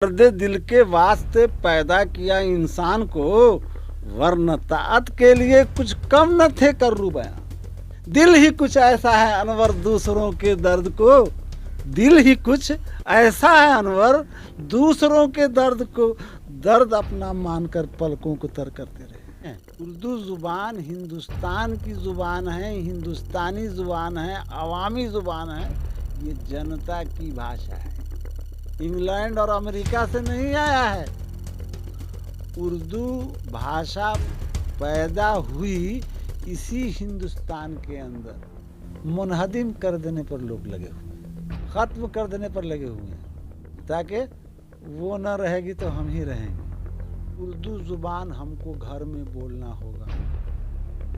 दर्द दिल के वास्ते पैदा किया इंसान को, वरन ताअत के लिए कुछ कम न थे कर्रू बयां। दिल ही कुछ ऐसा है अनवर दूसरों के दर्द को, दिल ही कुछ ऐसा है अनवर दूसरों के दर्द को, दर्द अपना मानकर पलकों को तर करते रहे। उर्दू जुबान हिंदुस्तान की जुबान है, हिंदुस्तानी जुबान है, अवामी जुबान है, ये जनता की भाषा है, इंग्लैंड और अमेरिका से नहीं आया है। उर्दू भाषा पैदा हुई इसी हिंदुस्तान के अंदर, मुनहदिम कर देने पर लोग लगे हुए, ख़त्म कर देने पर लगे हुए हैं, ताकि वो न रहेगी तो हम ही रहेंगे। उर्दू ज़ुबान हमको घर में बोलना होगा,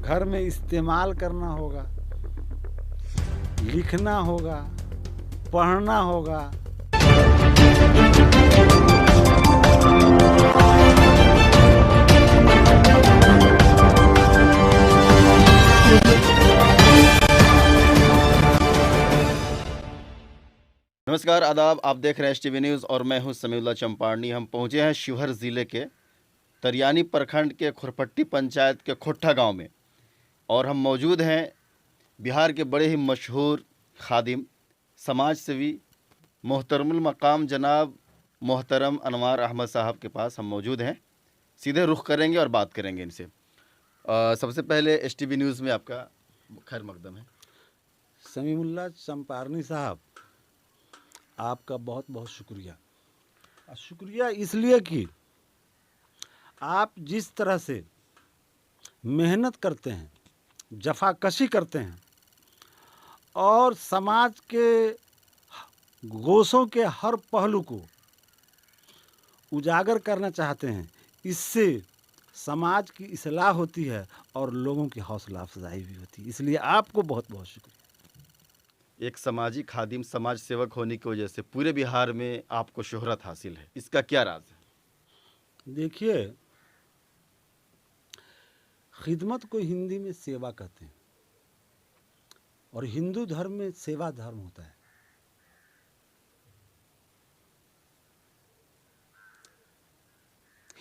घर में इस्तेमाल करना होगा, लिखना होगा, पढ़ना होगा। नमस्कार, आदाब। आप देख रहे हैं एसटीवी न्यूज़ और मैं हूं समीउल्लाह चंपारनी। हम पहुंचे हैं शिवहर ज़िले के तरियानी प्रखंड के खुरपट्टी पंचायत के खोट्ठा गांव में, और हम मौजूद हैं बिहार के बड़े ही मशहूर खादिम, समाज सेवी, मोहतरमुल मकाम जनाब मोहतरम अनवार अहमद साहब के पास हम मौजूद हैं। सीधे रुख करेंगे और बात करेंगे इनसे। सबसे पहले एसटीवी न्यूज़ में आपका खैर मकदम है। समीउल्लाह चंपारनी साहब, आपका बहुत बहुत शुक्रिया। शुक्रिया इसलिए कि आप जिस तरह से मेहनत करते हैं, जफाकशी करते हैं और समाज के गोशों के हर पहलू को उजागर करना चाहते हैं, इससे समाज की इस्लाह होती है और लोगों की हौसला अफजाई भी होती है। इसलिए आपको बहुत बहुत शुक्रिया। एक समाजी खादिम, समाज सेवक होने की वजह से पूरे बिहार में आपको शोहरत हासिल है, इसका क्या राज है? देखिए, खिदमत को हिंदी में सेवा कहते हैं और हिंदू धर्म में सेवा धर्म होता है।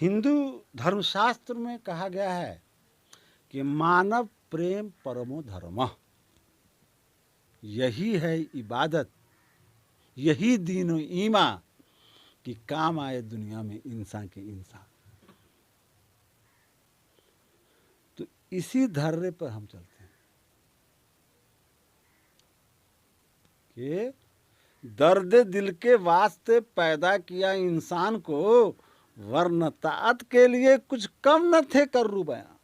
हिंदू धर्मशास्त्र में कहा गया है कि मानव प्रेम परमो धर्मः, यही है इबादत, यही दीन व ईमा कि काम आए दुनिया में इंसान के इंसान। तो इसी धर्रे पर हम चलते हैं कि दर्द दिल के वास्ते पैदा किया इंसान को, वरन ताअत के लिए कुछ कम न थे कर्रू बयां।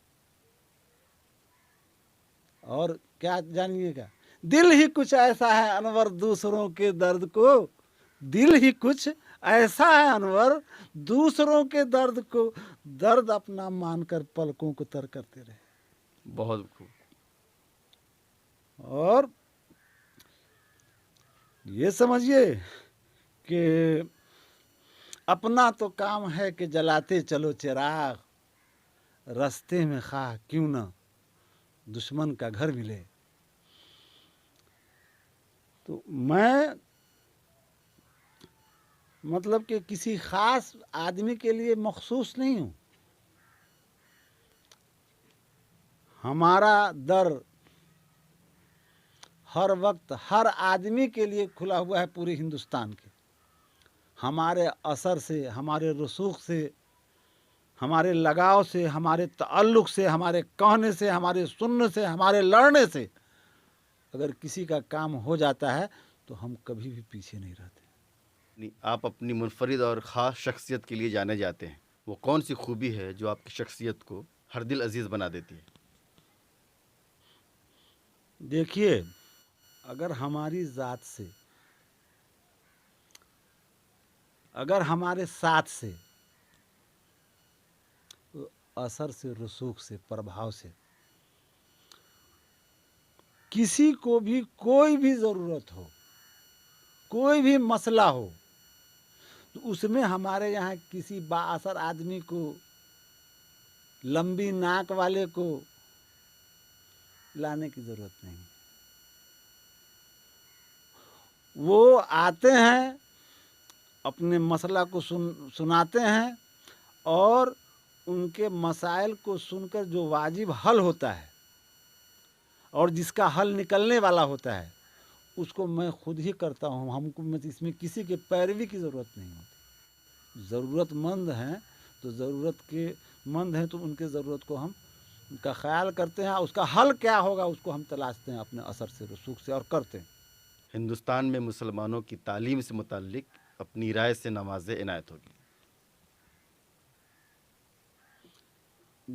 और क्या जानिएगा, दिल ही कुछ ऐसा है अनवर दूसरों के दर्द को, दिल ही कुछ ऐसा है अनवर दूसरों के दर्द को, दर्द अपना मानकर पलकों को तर करते रहे। बहुत खूब। और ये समझिए कि अपना तो काम है कि जलाते चलो चिराग, रास्ते में खा क्यों न दुश्मन का घर मिले। तो मैं मतलब कि किसी खास आदमी के लिए मखसूस नहीं हूँ। हमारा दर हर वक्त हर आदमी के लिए खुला हुआ है, पूरे हिंदुस्तान के। हमारे असर से, हमारे रसूख से, हमारे लगाव से, हमारे ताल्लुक़ से, हमारे कहने से, हमारे सुनने से, हमारे लड़ने से अगर किसी का काम हो जाता है तो हम कभी भी पीछे नहीं रहते। आप अपनी मुनफरिद और ख़ास शख्सियत के लिए जाने जाते हैं। वो कौन सी खूबी है जो आपकी शख्सियत को हर दिल अजीज़ बना देती है? देखिए, अगर हमारी ज़ात से, अगर हमारे साथ से, असर से, रसूख से, प्रभाव से किसी को भी कोई भी ज़रूरत हो, कोई भी मसला हो, तो उसमें हमारे यहाँ किसी बाअसर आदमी को, लंबी नाक वाले को लाने की ज़रूरत नहीं। वो आते हैं अपने मसला को सुनाते हैं और उनके मसाइल को सुनकर जो वाजिब हल होता है और जिसका हल निकलने वाला होता है उसको मैं खुद ही करता हूँ। हमको इसमें किसी के पैरवी की ज़रूरत नहीं होती। ज़रूरतमंद हैं तो ज़रूरत हैं तो उनके ज़रूरत को हम उनका ख्याल करते हैं, उसका हल क्या होगा उसको हम तलाशते हैं अपने असर से, रसूख से, और करते हैं। हिंदुस्तान में मुसलमानों की तालीम से मुताल्लिक अपनी राय से नमाज़ें इनायत होगी।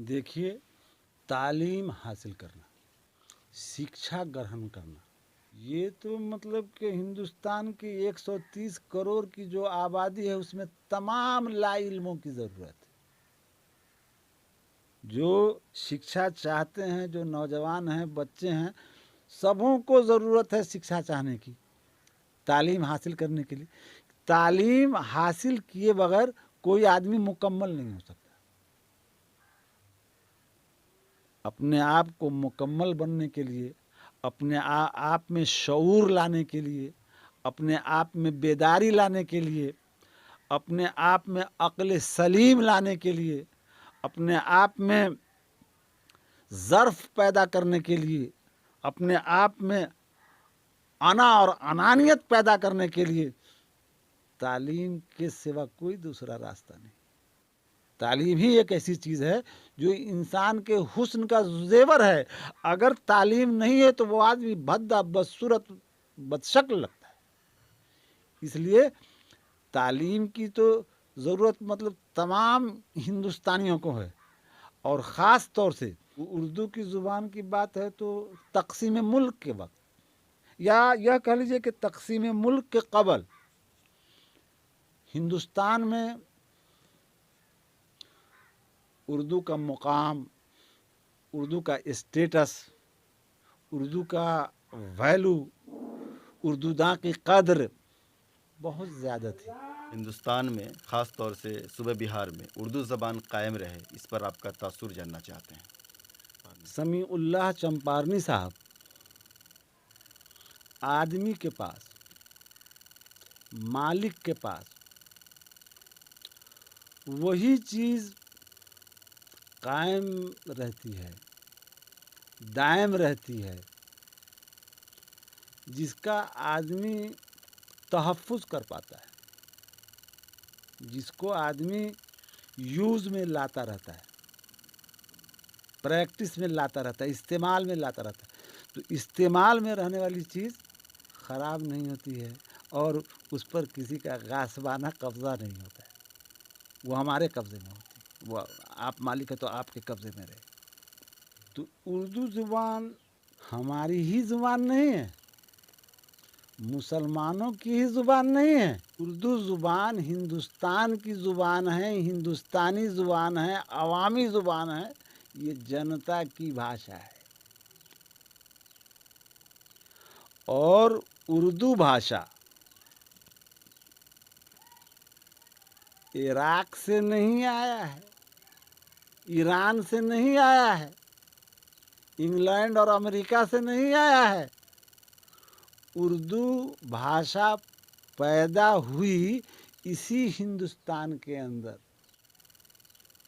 देखिए, तालीम हासिल करना, शिक्षा ग्रहण करना, ये तो मतलब कि हिंदुस्तान की 130 करोड़ की जो आबादी है उसमें तमाम लाइल्मों की ज़रूरत है। जो शिक्षा चाहते हैं, जो नौजवान हैं, बच्चे हैं, सबों को ज़रूरत है शिक्षा चाहने की, तालीम हासिल करने के लिए। तालीम हासिल किए बगैर कोई आदमी मुकम्मल नहीं हो सकता। अपने आप को मुकम्मल बनने के लिए, अपने आप में शऊर लाने के लिए, अपने आप में बेदारी लाने के लिए, अपने आप में अक्ल सलीम लाने के लिए, अपने आप में ज़र्फ पैदा करने के लिए, अपने आप में अना और अनानियत पैदा करने के लिए तालीम के सिवा कोई दूसरा रास्ता नहीं। तालीम ही एक ऐसी चीज़ है जो इंसान के हुस्न का जेवर है। अगर तालीम नहीं है तो वो आदमी भद्दा, बदसूरत, बदशक्ल लगता है। इसलिए तालीम की तो ज़रूरत मतलब तमाम हिंदुस्तानियों को है, और ख़ास तौर से उर्दू की ज़ुबान की बात है तो तक़सीम मुल्क के वक्त, या यह कह लीजिए कि तक़सीम मुल्क के क़बल हिंदुस्तान में उर्दू का मुकाम, उर्दू का स्टेटस, उर्दू का वैल्यू, उर्दूदां की कदर बहुत ज़्यादा थी। हिंदुस्तान में ख़ास तौर से सूबे बिहार में उर्दू ज़बान कायम रहे, इस पर आपका तासुर जानना चाहते हैं। समीउल्लाह चंपारनी साहब, आदमी के पास, मालिक के पास वही चीज़ कायम रहती है, दायम रहती है, जिसका आदमी तहफ़्फ़ुज़ कर पाता है, जिसको आदमी यूज़ में लाता रहता है, प्रैक्टिस में लाता रहता है, इस्तेमाल में लाता रहता है। तो इस्तेमाल में रहने वाली चीज़ ख़राब नहीं होती है और उस पर किसी का गासबाना कब्ज़ा नहीं होता है। वो हमारे कब्ज़े में होती है, वो आप मालिक है तो आपके कब्ज़े में रहे। तो उर्दू ज़ुबान हमारी ही ज़ुबान नहीं है, मुसलमानों की ही ज़ुबान नहीं है। उर्दू ज़ुबान हिंदुस्तान की ज़ुबान है, हिंदुस्तानी ज़ुबान है, अवामी ज़ुबान है, ये जनता की भाषा है। और उर्दू भाषा इराक से नहीं आया है, ईरान से नहीं आया है, इंग्लैंड और अमेरिका से नहीं आया है। उर्दू भाषा पैदा हुई इसी हिंदुस्तान के अंदर,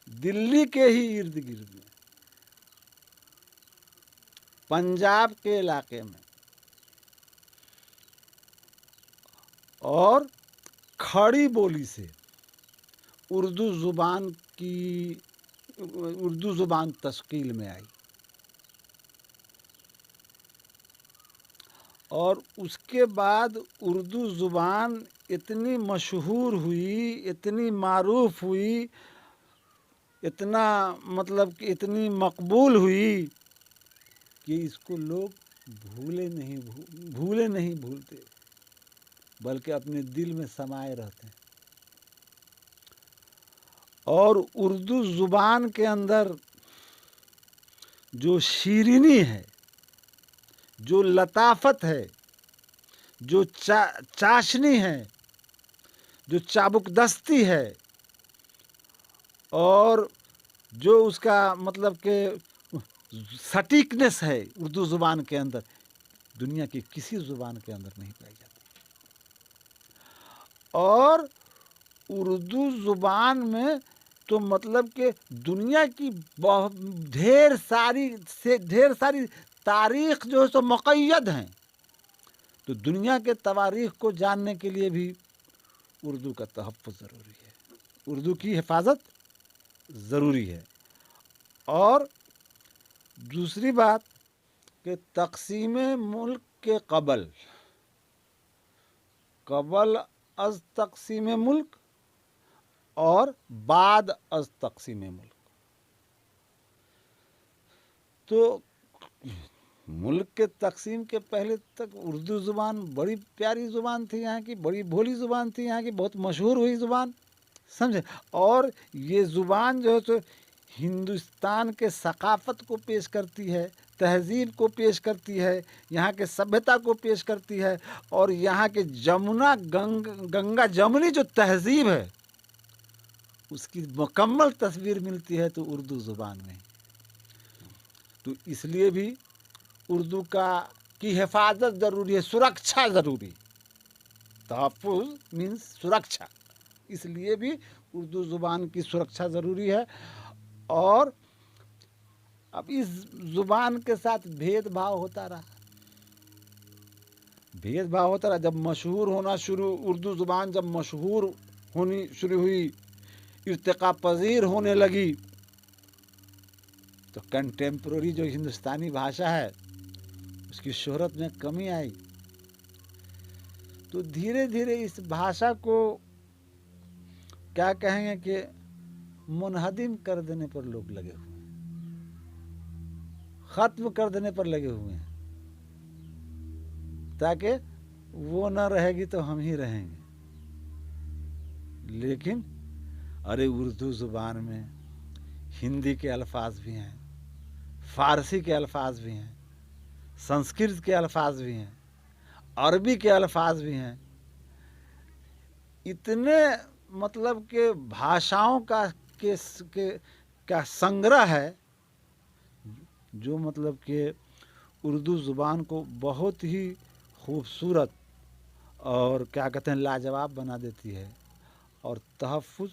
दिल्ली के ही इर्द गिर्द में, पंजाब के इलाके में, और खड़ी बोली से उर्दू ज़ुबान तश्कील में आई। और उसके बाद उर्दू ज़ुबान इतनी मशहूर हुई, इतनी मारूफ हुई, इतना मतलब कि इतनी मकबूल हुई कि इसको लोग भूले नहीं भूलते, बल्कि अपने दिल में समाये रहते हैं। और उर्दू ज़ुबान के अंदर जो शीरीनी है, जो लताफत है, जो चाशनी है, जो चाबुकदस्ती है, और जो उसका मतलब के सटीकनेस है उर्दू ज़ुबान के अंदर, दुनिया की किसी ज़ुबान के अंदर नहीं पाई जाती। और اردو زبان میں تو مطلب کہ دنیا کی ڈھیر ساری تاریخ جو ہے سو مقید ہیں. تو دنیا کے تواریخ کو جاننے کے لیے بھی اردو کا تحفظ ضروری ہے, اردو کی حفاظت ضروری ہے. اور دوسری بات کہ تقسیم ملک کے قبل از تقسیم ملک اور بعد از تقسیم ملک, تو ملک کے تقسیم کے پہلے تک اردو زبان بڑی پیاری زبان تھی یہاں کی, بڑی بھولی زبان تھی یہاں کی, بہت مشہور ہوئی زبان, سمجھے. اور یہ زبان جو ہے تو ہندوستان کے ثقافت کو پیش کرتی ہے, تہذیب کو پیش کرتی ہے, یہاں کے سبھیتا کو پیش کرتی ہے, اور یہاں کے جمنا گنگا جمنی جو تہذیب ہے اس کی مکمل تصویر ملتی ہے تو اردو زبان میں. تو اس لیے بھی اردو کی حفاظت ضروری ہے, سرکشا ضروری. تحفظ مینس سرکشا, اس لیے بھی اردو زبان کی سرکشا ضروری ہے. اور اب اس زبان کے ساتھ بھید بھاؤ ہوتا رہا, جب مشہور ہونا اردو زبان جب مشہور ہونی شروع ہوئی, ارتقاء پذیر ہونے لگی, تو کنٹمپرری جو ہندوستانی بھاشا ہے اس کی شہرت میں کمی آئی. تو دھیرے دھیرے اس بھاشا کو کیا کہیں گے کہ منہدم کر دینے پر لوگ لگے ہوئے ہیں, ختم کر دینے پر لگے ہوئے ہیں, تاکہ وہ نہ رہے گی تو ہم ہی رہیں گے. لیکن ارے اردو زبان میں ہندی کے الفاظ بھی ہیں, فارسی کے الفاظ بھی ہیں, سنسکرت کے الفاظ بھی ہیں, عربی کے الفاظ بھی ہیں. اتنے مطلب کہ بھاشاؤں کا سنگرہ ہے جو مطلب کہ اردو زبان کو بہت ہی خوبصورت اور کیا کہتے ہیں لاجواب بنا دیتی ہے. اور تحفظ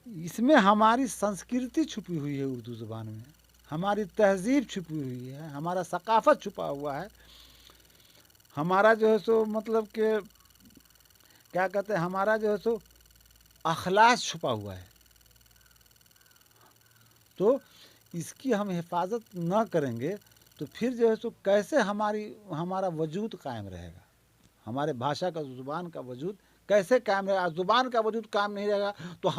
اس میں ہماری سنسکرتی چھپی ہوئی ہے, اردو زبان میں ہماری تہذیب چھپی ہوئی ہے, ہمارا ثقافت چھپا ہوا ہے, ہمارا جو ہے سو مطلب کہ کیا کہتے ہیں ہمارا جو ہے سو اخلاص چھپا ہوا ہے. تو اس کی ہم حفاظت نہ کریں گے تو پھر جو ہے سو کیسے ہمارا وجود قائم رہے گا, ہمارے بھاشا کا زبان کا وجود کیسے قائم رہے گا. زبان کا وجود قائم نہیں رہے گا تو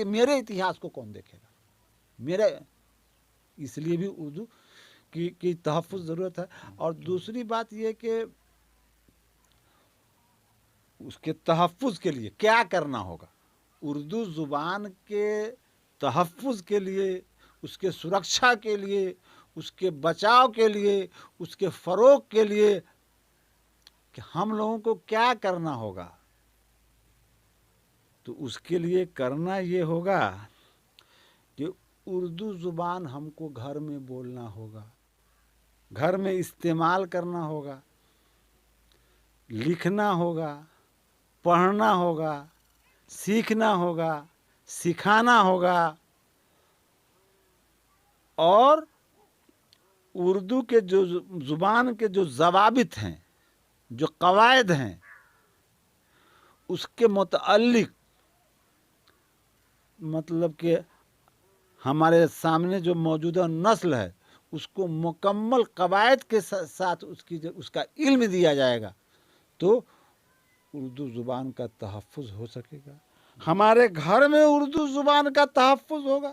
میرے اتہاس کو کون دیکھے گا. اس لیے بھی اردو کی تحفظ ضرورت ہے. اور دوسری بات یہ کہ اس کے تحفظ کے لیے کیا کرنا ہوگا. اردو زبان کے تحفظ کے لیے, اس کے سرکشا کے لیے, اس کے بچاؤ کے لیے, اس کے فروغ کے لیے کہ ہم لوگوں کو کیا کرنا ہوگا. تو اس کے لیے کرنا یہ ہوگا کہ اردو زبان ہم کو گھر میں بولنا ہوگا, گھر میں استعمال کرنا ہوگا, لکھنا ہوگا, پڑھنا ہوگا, سیکھنا ہوگا, سکھانا ہوگا. اور اردو کے جو زبان کے جو ضوابط ہیں, جو قواعد ہیں, اس کے متعلق مطلب کہ ہمارے سامنے جو موجودہ نسل ہے اس کو مکمل قواعد کے ساتھ اس کا علم دیا جائے گا تو اردو زبان کا تحفظ ہو سکے گا. ہمارے گھر میں اردو زبان کا تحفظ ہوگا,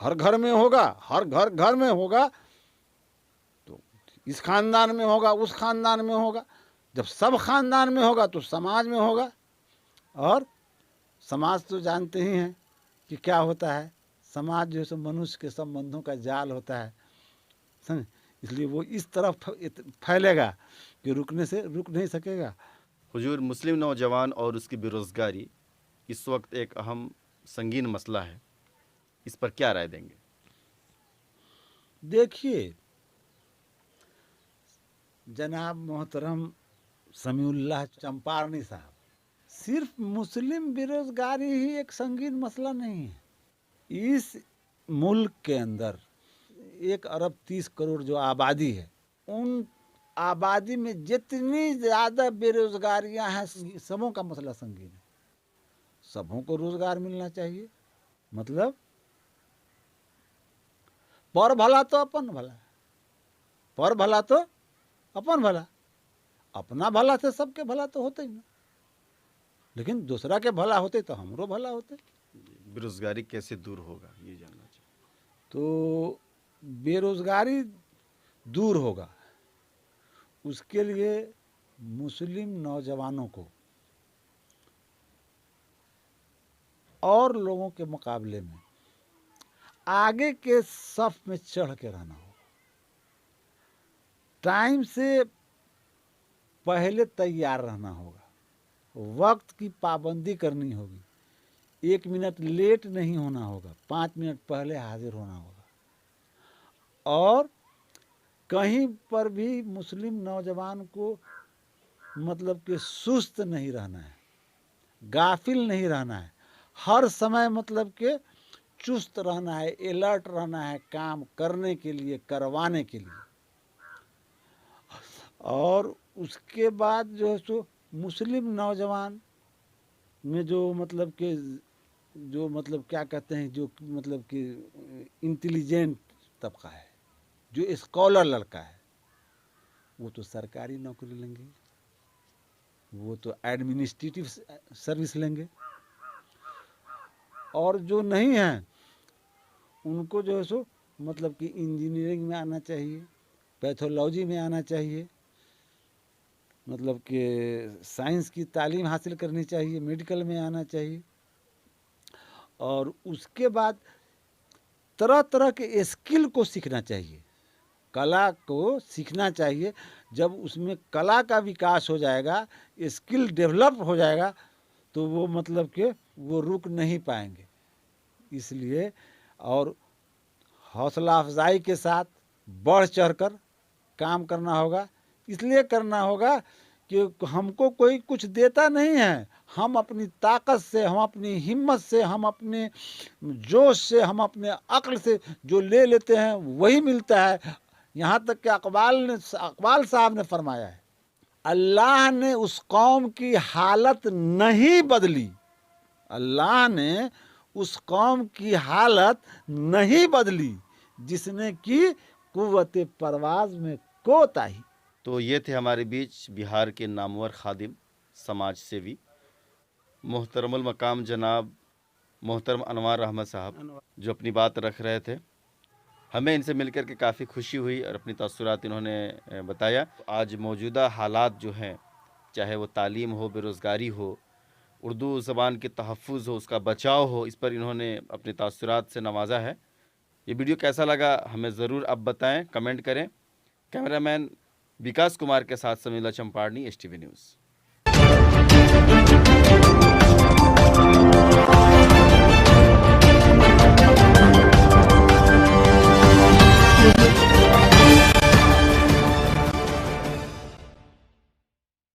ہر گھر میں ہوگا, ہر گھر میں ہوگا, تو اس خاندان میں ہوگا, اس خاندان میں ہوگا. جب سب خاندان میں ہوگا تو سماج میں ہوگا. اور سماج تو جانتے ہی ہیں کہ کیا ہوتا ہے, سماج جو ہے سو منوش کے سمبندھوں کا جال ہوتا ہے, سمجھ. اس لیے وہ اس طرف پھیلے گا کہ رک نہیں سکے گا. حضور, مسلم نوجوان اور اس کی بے روزگاری اس وقت ایک اہم سنگین مسئلہ ہے, اس پر کیا رائے دیں گے؟ دیکھیے جناب محترم समीउल्लाह चंपारनी साहब, सिर्फ मुस्लिम बेरोजगारी ही एक संगीन मसला नहीं है। इस मुल्क के अंदर 1 अरब 30 करोड़ जो आबादी है, उन आबादी में जितनी ज़्यादा बेरोजगारियां हैं, सबों का मसला संगीन है। सबों को रोजगार मिलना चाहिए। मतलब पर भला तो अपन भला, पर भला तो अपन भला, अपना भला से सबके भला तो होते ही ना, लेकिन दूसरा के भला होते तो हमरो भला होते। बेरोजगारी कैसे दूर होगा ये जानना चाहिए। तो बेरोजगारी दूर होगा, उसके लिए मुस्लिम नौजवानों को और लोगों के मुकाबले में आगे के सफ में चढ़ के रहना होगा। टाइम से पहले तैयार रहना होगा, वक्त की पाबंदी करनी होगी, 1 मिनट लेट नहीं होना होगा, 5 मिनट पहले हाजिर होना होगा। और कहीं पर भी मुस्लिम नौजवान को मतलब कि सुस्त नहीं रहना है, गाफिल नहीं रहना है, हर समय मतलब कि चुस्त रहना है, अलर्ट रहना है काम करने के लिए, करवाने के लिए। और उसके बाद जो है सो मुस्लिम नौजवान में जो मतलब कि जो मतलब क्या कहते हैं, जो मतलब कि इंटेलिजेंट तबका है, जो स्कॉलर लड़का है, वो तो सरकारी नौकरी लेंगे, वो तो एडमिनिस्ट्रेटिव सर्विस लेंगे। और जो नहीं है उनको जो है सो मतलब कि इंजीनियरिंग में आना चाहिए, पैथोलॉजी में आना चाहिए, मतलब कि साइंस की तालीम हासिल करनी चाहिए, मेडिकल में आना चाहिए। और उसके बाद तरह तरह के स्किल को सीखना चाहिए, कला को सीखना चाहिए। जब उसमें कला का विकास हो जाएगा, स्किल डेवलप हो जाएगा, तो वो मतलब कि वो रुक नहीं पाएंगे। इसलिए और हौसला अफजाई के साथ बढ़ चढ़कर काम करना होगा। इसलिए करना होगा कि हमको कोई कुछ देता नहीं है, हम अपनी ताकत से, हम अपनी हिम्मत से, हम अपने जोश से, हम अपने अक्ल से जो ले लेते हैं वही मिलता है। यहाँ तक कि अकबाल साहब ने फरमाया है, अल्लाह ने उस कौम की हालत नहीं बदली, अल्लाह ने उस कौम की हालत नहीं बदली जिसने की कुव्वत परवाज में कोताही। तो ये थे हमारे बीच बिहार के नामवर खादिम, समाज सेवी, मोहतरमुल मकाम जनाब मोहतरम अनवार अहमद साहब, जो अपनी बात रख रहे थे। हमें इनसे मिलकर के काफ़ी खुशी हुई और अपनी तअस्सुरात इन्होंने बताया। आज मौजूदा हालात जो हैं, चाहे वो तालीम हो, बेरोज़गारी हो, उर्दू ज़बान के तहफ़्फ़ुज़ हो, उसका बचाव हो, इस पर इन्होंने अपनी तअस्सुरात से नवाजा है। ये वीडियो कैसा लगा हमें ज़रूर अब बताएं, कमेंट करें। कैमरामैन विकास कुमार के साथ समीउल्लाह चंपारनी, STV न्यूज़।